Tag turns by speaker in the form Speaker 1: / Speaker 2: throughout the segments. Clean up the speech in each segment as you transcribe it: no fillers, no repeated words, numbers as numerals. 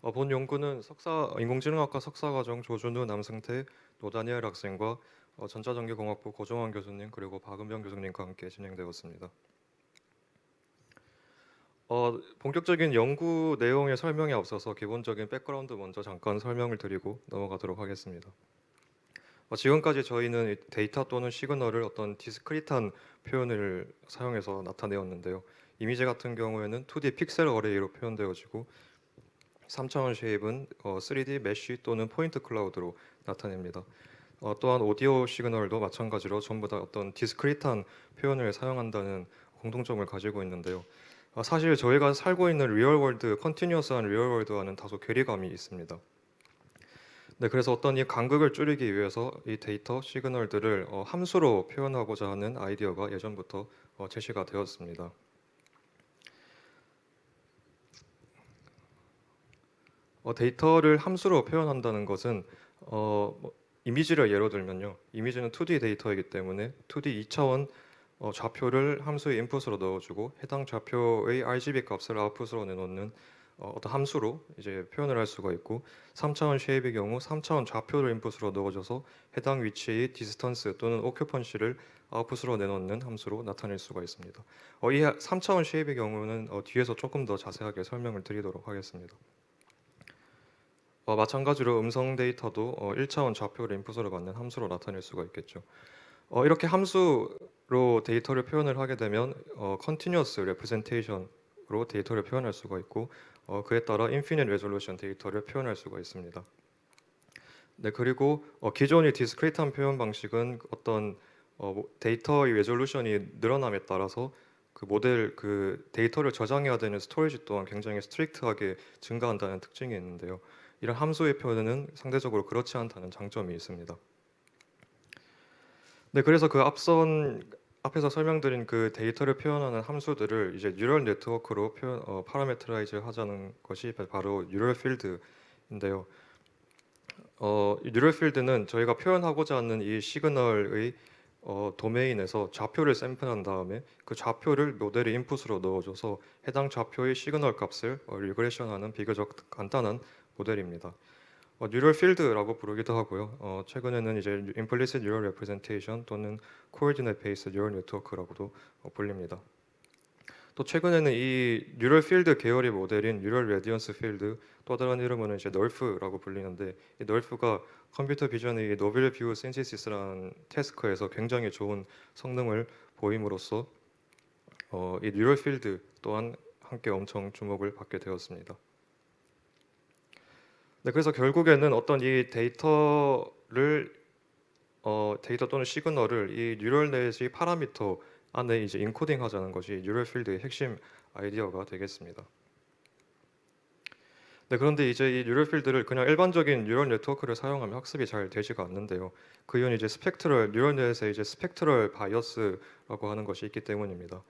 Speaker 1: 본 연구는 인공지능학과 석사과정 조준우, 남승태, 노다니엘 학생과 전자전기공학부 고정환 교수님 그리고 박은병 교수님과 함께 진행되었습니다. 본격적인 연구 내용의 설명에 앞서서 기본적인 백그라운드 먼저 잠깐 설명을 드리고 넘어가도록 하겠습니다. 지금까지 저희는 이 데이터 또는 시그널을 어떤 디스크릿한 표현을 사용해서 나타내었는데요. 이미지 같은 경우에는 2D 픽셀 어레이로 표현되어지고 3차원 쉐입은 3D 메쉬 또는 포인트 클라우드로 나타냅니다. 또한 오디오 시그널도 마찬가지로 전부 다 어떤 디스크릿한 표현을 사용한다는 공통점을 가지고 있는데요. 사실 저희가 살고 있는 리얼월드, 컨티뉴어스한 리얼월드와는 다소 괴리감이 있습니다. 네, 그래서 어떤 이 간극을 줄이기 위해서 이 데이터 시그널들을 함수로 표현하고자 하는 아이디어가 예전부터 제시가 되었습니다. 데이터를 함수로 표현한다는 것은 이미지를 예로 들면요. 이미지는 2D 데이터이기 때문에 2D 2차원 좌표를 함수의 인풋으로 넣어주고 해당 좌표의 RGB 값을 아웃풋으로 내놓는 어떤 함수로 이제 표현을 할 수가 있고 3차원 쉐입의 경우 3차원 좌표를 인풋으로 넣어줘서 해당 위치의 디스턴스 또는 오큐펀시를 아웃풋으로 내놓는 함수로 나타낼 수가 있습니다. 이 3차원 쉐입의 경우는 뒤에서 조금 더 자세하게 설명을 드리도록 하겠습니다. 마찬가지로 음성 데이터도 1차원 좌표를 인풋으로 받는 함수로 나타낼 수가 있겠죠. 이렇게 함수로 데이터를 표현을 하게 되면 continuous representation으로 데이터를 표현할 수가 있고 그에 따라 infinite resolution 데이터를 표현할 수가 있습니다. 네, 그리고 기존의 디스크리트한 표현 방식은 어떤 데이터의 레졸루션이 늘어남에 따라서 그 모델 그 데이터를 저장해야 되는 스토리지 또한 굉장히 스트릭트하게 증가한다는 특징이 있는데요. 이런 함수의 표현은 상대적으로 그렇지 않다는 장점이 있습니다. 네, 그래서 앞에서 설명드린 그 데이터를 표현하는 함수들을 이제 뉴럴 네트워크로 파라메트라이즈 하자는 것이 바로 뉴럴 필드인데요. 이 뉴럴 필드는 저희가 표현하고자 하는 이 시그널의 도메인에서 좌표를 샘플한 다음에 그 좌표를 모델의 인풋으로 넣어줘서 해당 좌표의 시그널 값을 리그레션하는 비교적 간단한 모델입니다. 뉴럴 필드라고 부르기도 하고요. 최근에는 이제 implicit neural representation 또는 coordinate based neural network라고도 불립니다. 또 최근에는 이 뉴럴 필드 계열의 모델인 뉴럴 레디언스 필드 또 다른 이름은 이제 널프라고 불리는데 이 널프가 컴퓨터 비전의 노벨 뷰 신시시스라는 태스크에서 굉장히 좋은 성능을 보임으로써 이 뉴럴 필드 또한 함께 엄청 주목을 받게 되었습니다. 네, 그래서 결국에는 어떤 이 데이터 또는 시그널을 이 뉴럴 넷의 파라미터 안에 이제 인코딩하자는 것이 뉴럴 필드의 핵심 아이디어가 되겠습니다. 네, 그런데 이제 이 뉴럴 필드를 그냥 일반적인 뉴럴 네트워크를 사용하면 학습이 잘 되지가 않는데요. 그 이유는 이제 뉴럴 넷에 이제 스펙트럴 바이어스라고 하는 것이 있기 때문입니다.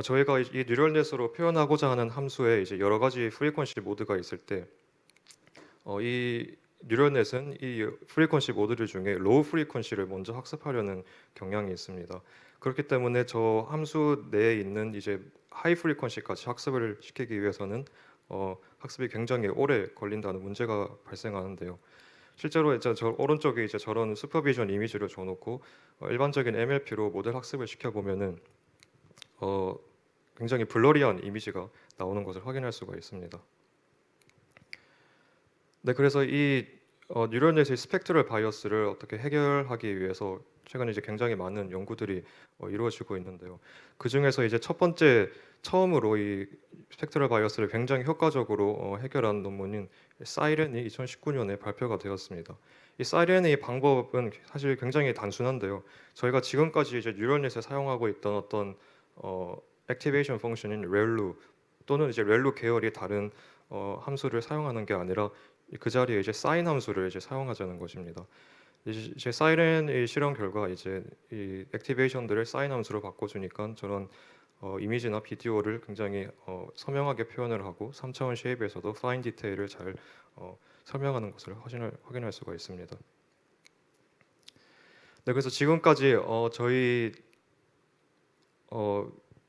Speaker 1: 저희가 이 뉴럴 넷으로 표현하고자 하는 함수에 이제 여러 가지 프리퀀시 모드가 있을 때 이 뉴럴넷은 이 프리퀀시 모드들 중에 로우 프리퀀시를 먼저 학습하려는 경향이 있습니다. 그렇기 때문에 저 함수 내에 있는 이제 하이 프리퀀시까지 학습을 시키기 위해서는 학습이 굉장히 오래 걸린다는 문제가 발생하는데요. 실제로 이제 저 오른쪽에 이제 저런 슈퍼비전 이미지를 줘놓고 일반적인 MLP로 모델 학습을 시켜보면은 굉장히 블러리한 이미지가 나오는 것을 확인할 수가 있습니다. 네, 그래서 이 뉴럴넷의 스펙트럴 바이어스를 어떻게 해결하기 위해서 최근에 이제 굉장히 많은 연구들이 이루어지고 있는데요. 그 중에서 이제 처음으로 이 스펙트럴 바이어스를 굉장히 효과적으로 해결한 논문인 사이렌이 2019년에 발표가 되었습니다. 이 사이렌의 방법은 사실 굉장히 단순한데요. 저희가 지금까지 이제 뉴럴넷에 사용하고 있던 어떤 액티베이션 펑션인 렐루 또는 이제 렐루 계열이 다른 함수를 사용하는 게 아니라 그 자리에 이제 사인 함수를 이제 사용하자는 것입니다. 이제 사이렌의 실험 결과 이제 이 액티베이션들을 사인 함수로 바꿔주니까 저런 이미지나 비디오를 굉장히 선명하게 표현을 하고 3차원 쉐입에서도 파인 디테일을 잘 설명하는 것을 확인할 수가 있습니다. 네, 그래서 지금까지 저희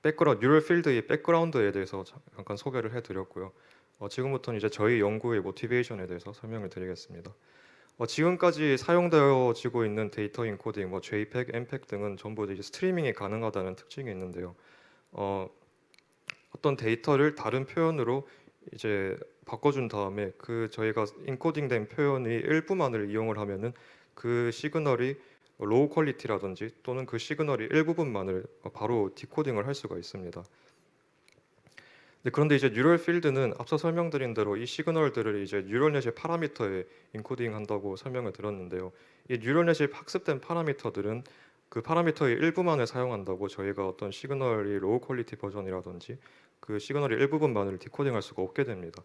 Speaker 1: 뉴럴 필드의 백그라운드에 대해서 잠깐 소개를 해드렸고요. 지금부터는 이제 저희 연구의 모티베이션에 대해서 설명을 드리겠습니다. 지금까지 사용되어지고 있는 데이터 인코딩, JPEG, MPEG 등은 전부 이제 스트리밍이 가능하다는 특징이 있는데요. 어, 어떤 데이터를 다른 표현으로 이제 바꿔준 다음에 그 저희가 인코딩된 표현의 일부만을 이용을 하면은 그 시그널이 로우 퀄리티라든지 또는 그 시그널의 일부분만을 바로 디코딩을 할 수가 있습니다. 그런데 이제 뉴럴 필드는 앞서 설명드린 대로 이 시그널들을 이제 뉴럴넷의 파라미터에 인코딩한다고 설명을 드렸는데요. 이 뉴럴넷이 학습된 파라미터들은 그 파라미터의 일부만을 사용한다고 저희가 어떤 시그널이 로우 퀄리티 버전이라든지 그 시그널의 일부분만을 디코딩할 수가 없게 됩니다.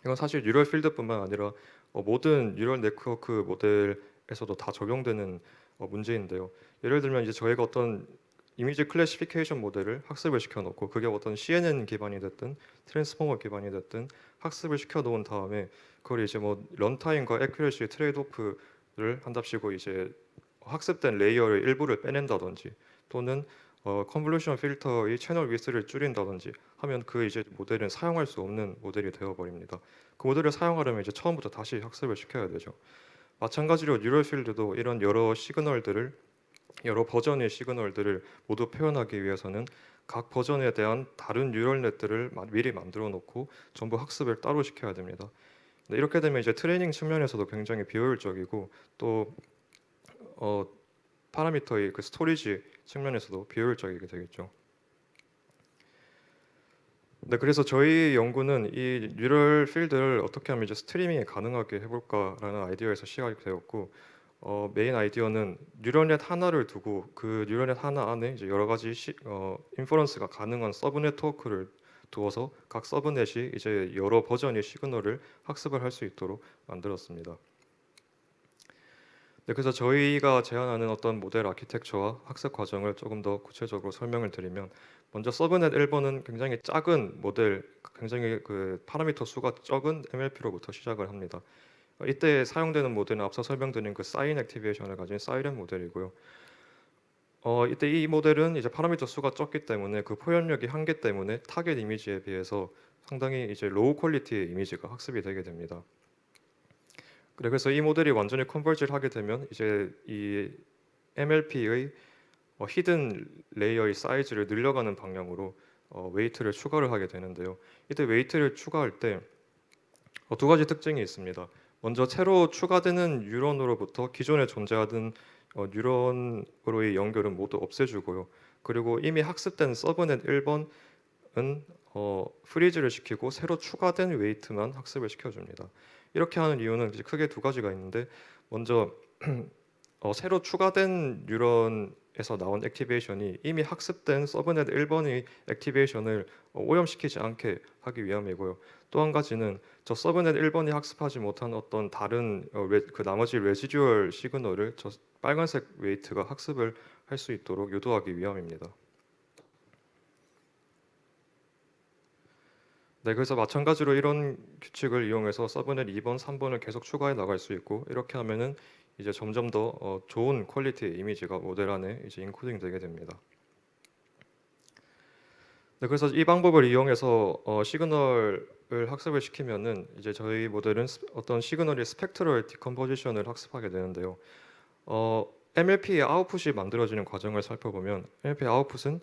Speaker 1: 이건 사실 뉴럴 필드뿐만 아니라 모든 뉴럴 네트워크 모델에서도 다 적용되는 문제인데요. 예를 들면 이제 저희가 어떤 이미지 클래시피케이션 모델을 학습을 시켜놓고 그게 어떤 CNN 기반이 됐든 트랜스포머 기반이 됐든 학습을 시켜놓은 다음에 그걸 이제 런타임과 애큐러시 트레이드오프를 한답시고 이제 학습된 레이어의 일부를 빼낸다든지 또는 컨볼루션 필터의 채널 위스를 줄인다든지 하면 그 이제 모델은 사용할 수 없는 모델이 되어버립니다. 그 모델을 사용하려면 이제 처음부터 다시 학습을 시켜야 되죠. 마찬가지로 뉴럴 필드도 이런 여러 버전의 시그널들을 모두 표현하기 위해서는 각 버전에 대한 다른 뉴럴넷들을 미리 만들어 놓고 전부 학습을 따로 시켜야 됩니다. 이렇게 되면 이제 트레이닝 측면에서도 굉장히 비효율적이고 또 파라미터의 그 스토리지 측면에서도 비효율적이게 되겠죠. 그래서 저희 연구는 이 뉴럴 필드를 어떻게 하면 이제 스트리밍이 가능하게 해볼까라는 아이디어에서 시작이 되었고, 메인 아이디어는 뉴럴넷 하나를 두고 그 뉴럴넷 하나 안에 이제 여러 가지 인퍼런스가 가능한 서브 네트워크를 두어서 각 서브넷이 이제 여러 버전의 시그널을 학습을 할 수 있도록 만들었습니다. 그래서 저희가 제안하는 어떤 모델 아키텍처와 학습 과정을 조금 더 구체적으로 설명을 드리면, 먼저 서브넷 1번은 굉장히 작은 모델, 굉장히 그 파라미터 수가 적은 MLP로부터 시작을 합니다. 이때 사용되는 모델은 앞서 설명드린 그 사인 액티베이션을 가진 사이렌 모델이고요. 이때 이 모델은 이제 파라미터 수가 적기 때문에 그 표현력이 한계 때문에 타겟 이미지에 비해서 상당히 이제 로우 퀄리티의 이미지가 학습이 되게 됩니다. 그래서 이 모델이 완전히 컨버지를 하게 되면 이제 이 MLP의 히든 레이어의 사이즈를 늘려가는 방향으로 웨이트를 추가를 하게 되는데요. 이때 웨이트를 추가할 때 두 가지 특징이 있습니다. 먼저 새로 추가되는 뉴런으로부터 기존에 존재하던 뉴런으로의 연결은 모두 없애주고요. 그리고 이미 학습된 서브넷 1번은 프리즈를 시키고 새로 추가된 웨이트만 학습을 시켜줍니다. 이렇게 하는 이유는 이제 크게 두 가지가 있는데, 먼저 새로 추가된 뉴런에서 나온 액티베이션이 이미 학습된 서브넷 1번의 액티베이션을 오염시키지 않게 하기 위함이고요. 또 한 가지는 저 서브넷 1번이 학습하지 못한 어떤 다른 그 나머지 레지듀얼 시그널을 저 빨간색 웨이트가 학습을 할 수 있도록 유도하기 위함입니다. 그래서 마찬가지로 이런 규칙을 이용해서 서브넷 2번, 3번을 계속 추가해 나갈 수 있고, 이렇게 하면은 이제 점점 더 좋은 퀄리티의 이미지가 모델 안에 이제 인코딩 되게 됩니다. 그래서 이 방법을 이용해서 시그널을 학습을 시키면은 이제 저희 모델은 어떤 시그널의 스펙트럴 디컴포지션을 학습하게 되는데요. MLP의 아웃풋이 만들어지는 과정을 살펴보면 MLP 아웃풋은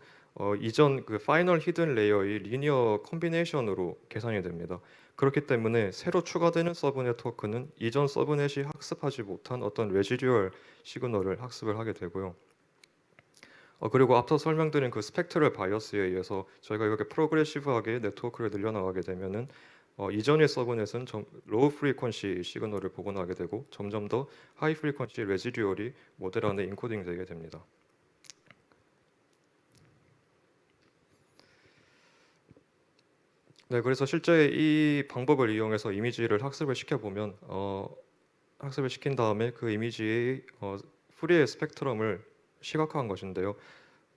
Speaker 1: 이전 그 파이널 히든 레이어의 리니어 콤비네이션으로 계산이 됩니다. 그렇기 때문에 새로 추가되는 서브 네트워크는 이전 서브넷이 학습하지 못한 어떤 레지듀얼 시그널을 학습을 하게 되고요. 그리고 앞서 설명드린 그 스펙트럴 바이어스에 의해서 저희가 이렇게 프로그레시브하게 네트워크를 늘려나가게 되면은 이전의 서브넷은 로우 프리퀀시 시그널을 복원하게 되고 점점 더 하이 프리퀀시 레지듀얼이 모델 안에 인코딩 되게 됩니다. 그래서 실제 이 방법을 이용해서 이미지를 학습을 시켜보면 학습을 시킨 다음에 그 이미지의 프리의 스펙트럼을 시각화한 것인데요.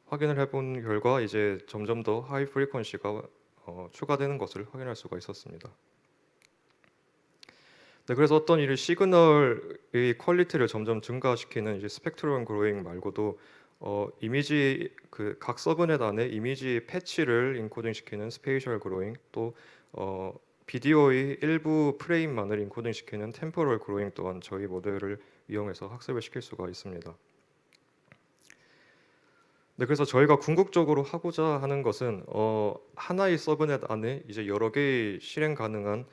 Speaker 1: 확인을 해본 결과 이제 점점 더 하이 프리퀀시가 추가되는 것을 확인할 수가 있었습니다. 그래서 어떤 이 시그널의 퀄리티를 점점 증가시키는 이제 스펙트럼 그로잉 말고도 이미지 그 각 서브넷 안에 이미지 패치를 인코딩 시키는 스페이셜 그로잉, 또 비디오의 일부 프레임만을 인코딩시키는 템포럴 그로잉 또한 저희 모델을 이용해서 학습을 시킬 수가 있습니다. 네, 그래서 저희가 궁극적으로 하고자 하는 것은 하나의 서브넷 안에 이제 여러 개의 실행 가능한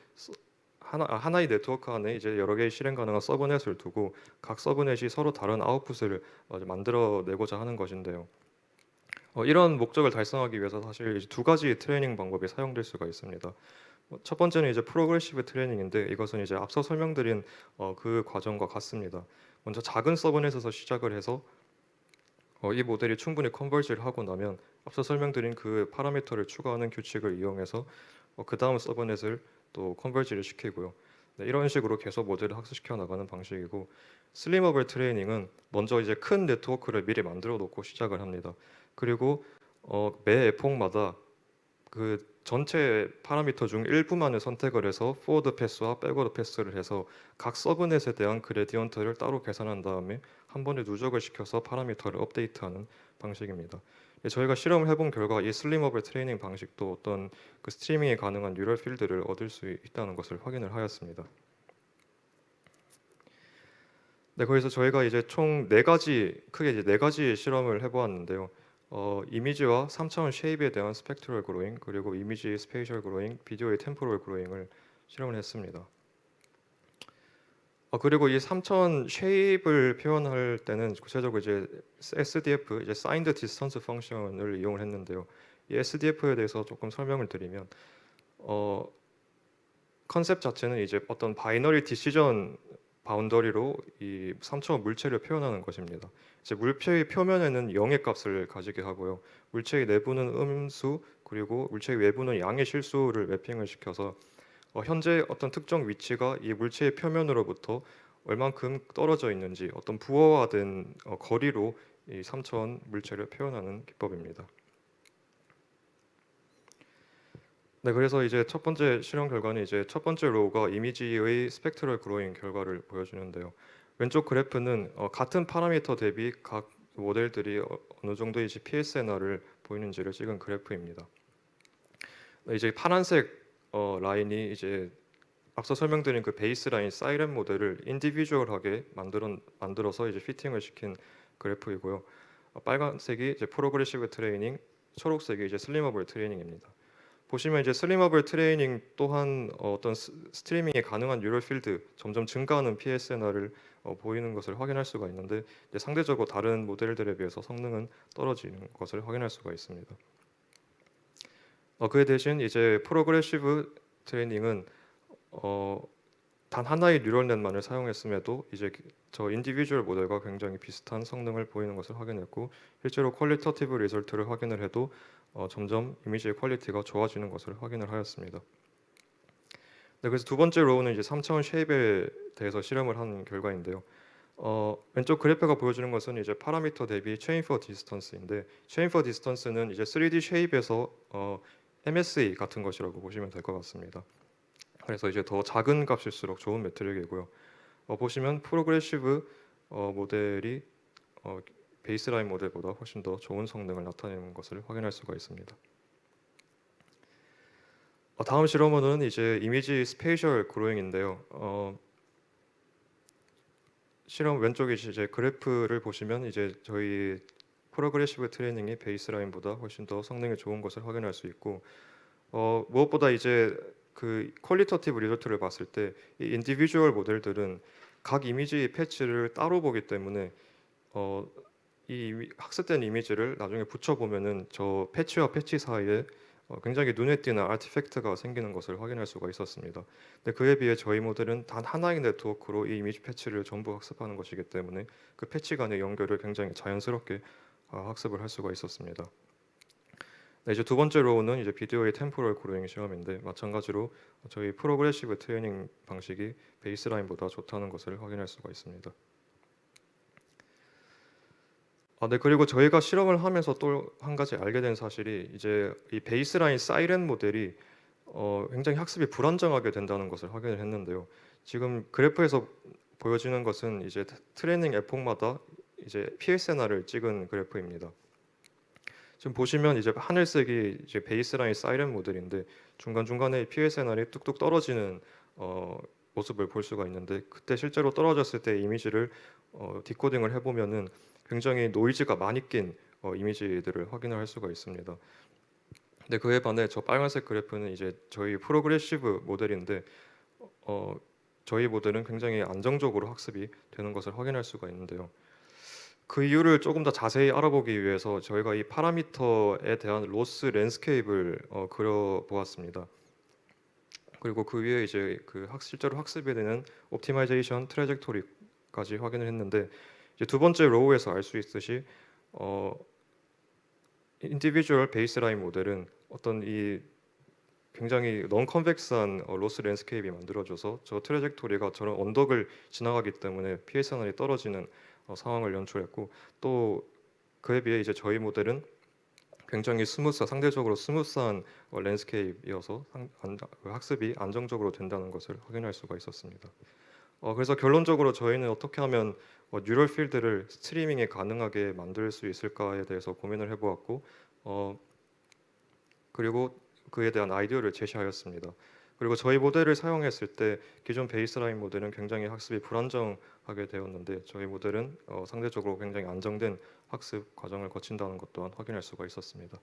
Speaker 1: 하나의 네트워크 안에 이제 여러 개의 실행 가능한 서브넷을 두고 각 서브넷이 서로 다른 아웃풋을 만들어내고자 하는 것인데요. 이런 목적을 달성하기 위해서 사실 이제 두 가지 트레이닝 방법이 사용될 수가 있습니다. 첫 번째는 이제 프로그레시브 트레이닝인데 이것은 이제 앞서 설명드린 그 과정과 같습니다. 먼저 작은 서브넷에서 시작을 해서 이 모델이 충분히 컨버지를 하고 나면 앞서 설명드린 그 파라미터를 추가하는 규칙을 이용해서 그 다음 서브넷을 또 컨버지를 시키고요. 네, 이런 식으로 계속 모델을 학습시켜 나가는 방식이고 슬림어블 트레이닝은 먼저 이제 큰 네트워크를 미리 만들어 놓고 시작을 합니다. 그리고 매 에폭마다 그 전체 파라미터 중 일부만을 선택을 해서 포워드 패스와 백워드 패스를 해서 각 서브넷에 대한 그레디언트를 따로 계산한 다음에 한 번에 누적을 시켜서 파라미터를 업데이트하는 방식입니다. 저희가 실험을 해본 결과 이 슬림업의 트레이닝 방식도 어떤 그 스트리밍이 가능한 뉴럴 필드를 얻을 수 있다는 것을 확인을 하였습니다. 네, 그래서 저희가 이제 총 크게 이제 네 가지 실험을 해보았는데요. 이미지와 3차원 쉐입에 대한 스펙트럴 그로잉, 그리고 이미지 스페이셜 그로잉, 비디오의 템포럴 그로잉을 실험을 했습니다. 그리고 이 3차원 쉐입을 표현할 때는 구체적으로 이제 SDF, 이제 Signed Distance 펑션을 이용을 했는데요. 이 SDF에 대해서 조금 설명을 드리면, 컨셉 자체는 이제 어떤 바이너리 디시전 바운더리로 이 3차원 물체를 표현하는 것입니다. 이제 물체의 표면에는 0의 값을 가지게 하고요. 물체의 내부는 음수, 그리고 물체의 외부는 양의 실수를 매핑을 시켜서 현재 어떤 특정 위치가 이 물체의 표면으로부터 얼만큼 떨어져 있는지 어떤 부호화된 거리로 이 3차원 물체를 표현하는 기법입니다. 네, 그래서 이제 첫 번째 실험 결과는 이제 첫 번째 로우가 이미지의 스펙트럴 그로잉 결과를 보여주는데요. 왼쪽 그래프는 같은 파라미터 대비 각 모델들이 어느 정도의 PSNR을 보이는지를 찍은 그래프입니다. 네, 이제 파란색 라인이 이제 앞서 설명드린 그 베이스 라인 사이렌 모델을 인디비주얼하게 만들어서 이제 피팅을 시킨 그래프이고요. 빨간색이 이제 프로그레시브 트레이닝, 초록색이 이제 슬림어블 트레이닝입니다. 보시면 이제 슬림어블 트레이닝 또한 어떤 스트리밍이 가능한 뉴럴 필드 점점 증가하는 PSNR을 보이는 것을 확인할 수가 있는데 이제 상대적으로 다른 모델들에 비해서 성능은 떨어지는 것을 확인할 수가 있습니다. 그에 대신 이제 프로그레시브 트레이닝은 단 하나의 뉴럴넷만을 사용했음에도 이제 저 인디비주얼 모델과 굉장히 비슷한 성능을 보이는 것을 확인했고 실제로 퀄리터티브 리설트를 확인을 해도 점점 이미지의 퀄리티가 좋아지는 것을 확인을 하였습니다. 네, 그래서 두 번째 로우는 이제 3차원 쉐입에 대해서 실험을 한 결과인데요. 왼쪽 그래프가 보여주는 것은 이제 파라미터 대비 체인 포 디스턴스인데 체인 포 디스턴스는 이제 3D 쉐입에서 MSE 같은 것이라고 보시면 될 것 같습니다. 그래서 이제 더 작은 값일수록 좋은 매트릭이고요. 보시면 프로그레시브 모델이 베이스라인 모델보다 훨씬 더 좋은 성능을 나타내는 것을 확인할 수가 있습니다. 다음 실험은 이제 이미지 스페이셜 그로잉인데요. 실험 왼쪽에 이제 그래프를 보시면 이제 저희 프로그레시브 트레이닝이 베이스라인보다 훨씬 더 성능이 좋은 것을 확인할 수 있고 무엇보다 이제 그 퀄리터티브 리조트를 봤을 때 이 인디비주얼 모델들은 각 이미지 패치를 따로 보기 때문에 이 학습된 이미지를 나중에 붙여보면은 저 패치와 패치 사이에 굉장히 눈에 띄는 아티팩트가 생기는 것을 확인할 수가 있었습니다. 근데 그에 비해 저희 모델은 단 하나의 네트워크로 이 이미지 패치를 전부 학습하는 것이기 때문에 그 패치 간의 연결을 굉장히 자연스럽게 학습을 할 수가 있었습니다. 네, 이제 두 번째 로우는 이제 비디오의 템포럴 그로잉 시험인데 마찬가지로 저희 프로그레시브 트레이닝 방식이 베이스라인보다 좋다는 것을 확인할 수가 있습니다. 네, 그리고 저희가 실험을 하면서 또 한 가지 알게 된 사실이 이제 이 베이스라인 사이렌 모델이 굉장히 학습이 불안정하게 된다는 것을 확인을 했는데요. 지금 그래프에서 보여지는 것은 이제 트레이닝 에폭마다 이제 PSNR을 찍은 그래프입니다. 지금 보시면 이제 하늘색이 이제 베이스라인 사이렌 모델인데 중간중간에 PSNR이 뚝뚝 떨어지는 모습을 볼 수가 있는데, 그때 실제로 떨어졌을 때 이미지를 디코딩을 해보면은 굉장히 노이즈가 많이 낀 이미지들을 확인할 수가 있습니다. 근데 그에 반해 저 빨간색 그래프는 이제 저희 프로그레시브 모델인데, 어, 저희 모델은 굉장히 안정적으로 학습이 되는 것을 확인할 수가 있는데요. 그 이유를 조금 더 자세히 알아보기 위해서 저희가 이 파라미터에 대한 로스 랜드스케이프를 그려 보았습니다. 그리고 그 위에 이제 실제로 학습이 되는 옵티마이제이션 트래젝토리까지 확인을 했는데, 이제 두 번째 로우에서 알 수 있듯이 인디비주얼 베이스라인 모델은 어떤 이 굉장히 넌 컨벡스한 로스 랜드스케이프이 만들어져서 저 트래젝토리가 저런 언덕을 지나가기 때문에 PSNR이 떨어지는 상황을 연출했고, 또 그에 비해 이제 저희 모델은 굉장히 상대적으로 스무스한 랜드스케이프이어서 학습이 안정적으로 된다는 것을 확인할 수가 있었습니다. 그래서 결론적으로 저희는 어떻게 하면 뉴럴 필드를 스트리밍이 가능하게 만들 수 있을까에 대해서 고민을 해보았고, 그리고 그에 대한 아이디어를 제시하였습니다. 그리고 저희 모델을 사용했을 때 기존 베이스라인 모델은 굉장히 학습이 불안정하게 되었는데, 저희 모델은 상대적으로 굉장히 안정된 학습 과정을 거친다는 것 또한 확인할 수가 있었습니다.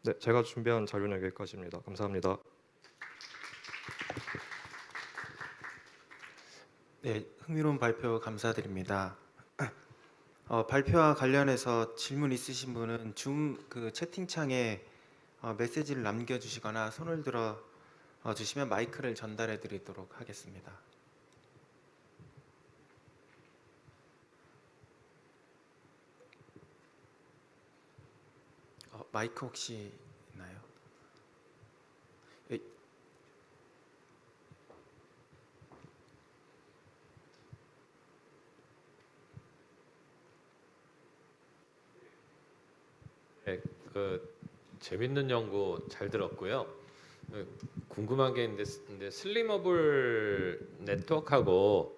Speaker 1: 네, 제가 준비한 자료는 여기까지입니다. 감사합니다.
Speaker 2: 네, 흥미로운 발표 감사드립니다. 발표와 관련해서 질문 있으신 분은 줌 채팅창에 메시지를 남겨주시거나 손을 들어 주시면 마이크를 전달해 드리도록 하겠습니다. 마이크 혹시 있나요? 예,
Speaker 3: 네, 재밌는 연구 잘 들었고요. 궁금한 게 있는데 슬림어블 네트워크하고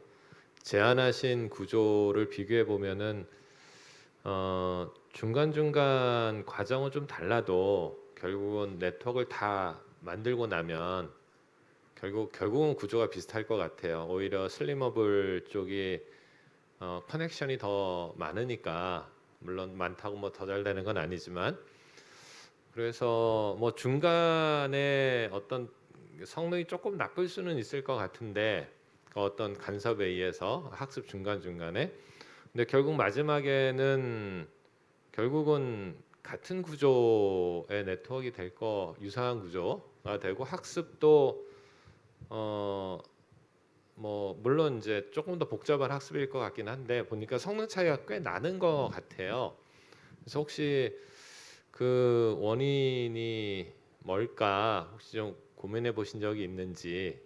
Speaker 3: 제안하신 구조를 비교해 보면은 중간중간 과정은 좀 달라도 결국은 네트워크를 다 만들고 나면 결국은 구조가 비슷할 것 같아요. 오히려 슬림어블 쪽이 커넥션이 더 많으니까, 물론 많다고 뭐 더 잘 되는 건 아니지만, 그래서 뭐 중간에 어떤 성능이 조금 나쁠 수는 있을 것 같은데, 어떤 간섭에 의해서 학습 중간중간에, 근데 결국 마지막에는 결국은 같은 구조의 네트워크가 될 유사한 구조가 되고, 학습도 뭐 물론 이제 조금 더 복잡한 학습일 것 같긴 한데 보니까 성능 차이가 꽤 나는 것 같아요. 그래서 혹시 그 원인이 뭘까 혹시 좀 고민해 보신 적이 있는지.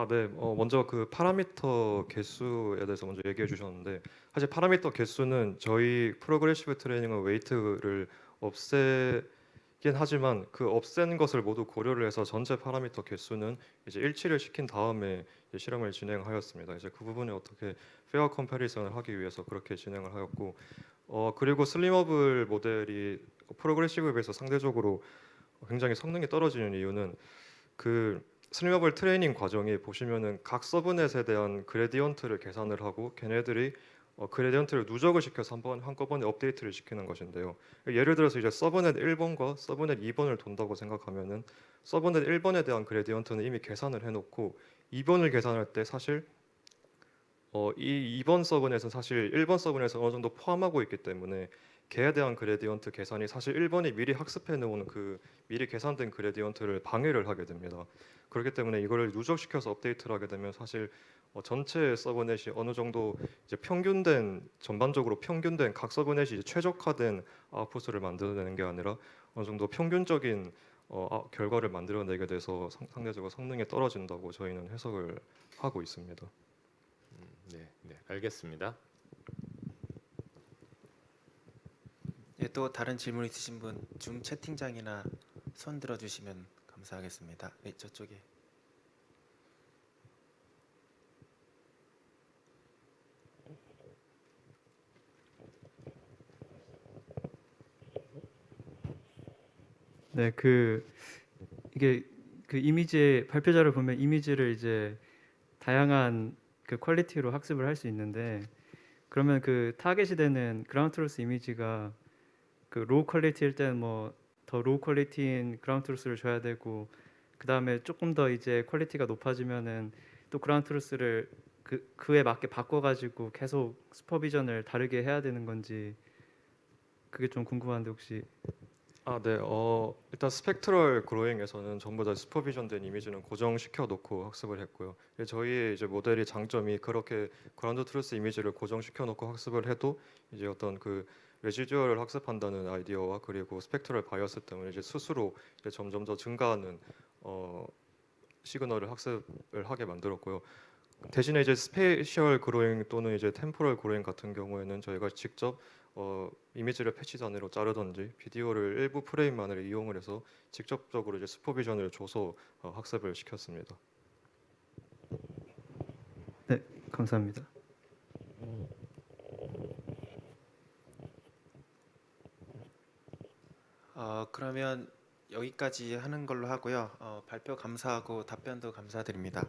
Speaker 1: 네. 먼저 그 파라미터 개수에 대해서 먼저 얘기해 주셨는데, 사실 파라미터 개수는 저희 프로그레시브 트레이닝은 웨이트를 없애긴 하지만 그 없앤 것을 모두 고려를 해서 전체 파라미터 개수는 이제 일치를 시킨 다음에 이제 실험을 진행하였습니다. 이제 그 부분에 어떻게 페어 컴패리선을 하기 위해서 그렇게 진행을 하였고, 그리고 슬림어블 모델이 프로그레시브에 비해서 상대적으로 굉장히 성능이 떨어지는 이유는, 그 슬림어블 트레이닝 과정에 보시면은 각 서브넷에 대한 그레디언트를 계산을 하고 걔네들이 그레디언트를 누적을 시켜서 한꺼번에 업데이트를 시키는 것인데요. 예를 들어서 이제 서브넷 1번과 서브넷 2번을 돈다고 생각하면은 서브넷 1번에 대한 그레디언트는 이미 계산을 해놓고 2번을 계산할 때 사실 이 2번 서브넷은 사실 1번 서브넷을 어느 정도 포함하고 있기 때문에 걔에 대한 그레디언트 계산이 사실 1번이 미리 학습해 놓은 그 미리 계산된 그레디언트를 방해를 하게 됩니다. 그렇기 때문에 이거를 누적시켜서 업데이트를 하게 되면 사실 전체 서브넷이 어느 정도 이제 전반적으로 평균된 각 서브넷이 이제 최적화된 아웃풋을 만들어내는 게 아니라 어느 정도 평균적인 결과를 만들어내게 돼서 상대적으로 성능이 떨어진다고 저희는 해석을 하고 있습니다.
Speaker 3: 네, 네, 알겠습니다.
Speaker 2: 예, 또 다른 질문 있으신 분 줌 채팅창이나 손 들어 주시면 감사하겠습니다. 예, 저쪽에.
Speaker 4: 네, 이게 그 이미지의 발표자를 보면 이미지를 이제 다양한 그 퀄리티로 학습을 할 수 있는데 그러면 그 타겟이 되는 그라운드 트루스 이미지가 그 로우 퀄리티일 때는 뭐 더 로우 퀄리티인 그라운드 트루스를 줘야 되고 그 다음에 조금 더 이제 퀄리티가 높아지면은 또 그라운드 트루스를 그에 맞게 바꿔가지고 계속 슈퍼비전을 다르게 해야 되는 건지 그게 좀 궁금한데 혹시
Speaker 1: 네. 일단 스펙트럴 그로잉에서는 전부 다 슈퍼비전된 이미지는 고정시켜 놓고 학습을 했고요. 저희의 이제 모델의 장점이 그렇게 그라운드 트루스 이미지를 고정시켜 놓고 학습을 해도 이제 어떤 그 레지듀얼을 학습한다는 아이디어와 그리고 스펙트럴 바이어스 때문에 이제 스스로 이제 점점 더 증가하는 시그널을 학습을 하게 만들었고요. 대신에 이제 스페셜 그로잉 또는 이제 템포럴 그로잉 같은 경우에는 저희가 직접 이미지를 패치 단위로 자르던지 비디오를 일부 프레임만을 이용을 해서 직접적으로 이제 슈퍼비전을 줘서 학습을 시켰습니다.
Speaker 4: 네 감사합니다.
Speaker 2: 그러면 여기까지 하는 걸로 하고요. 발표 감사하고 답변도 감사드립니다.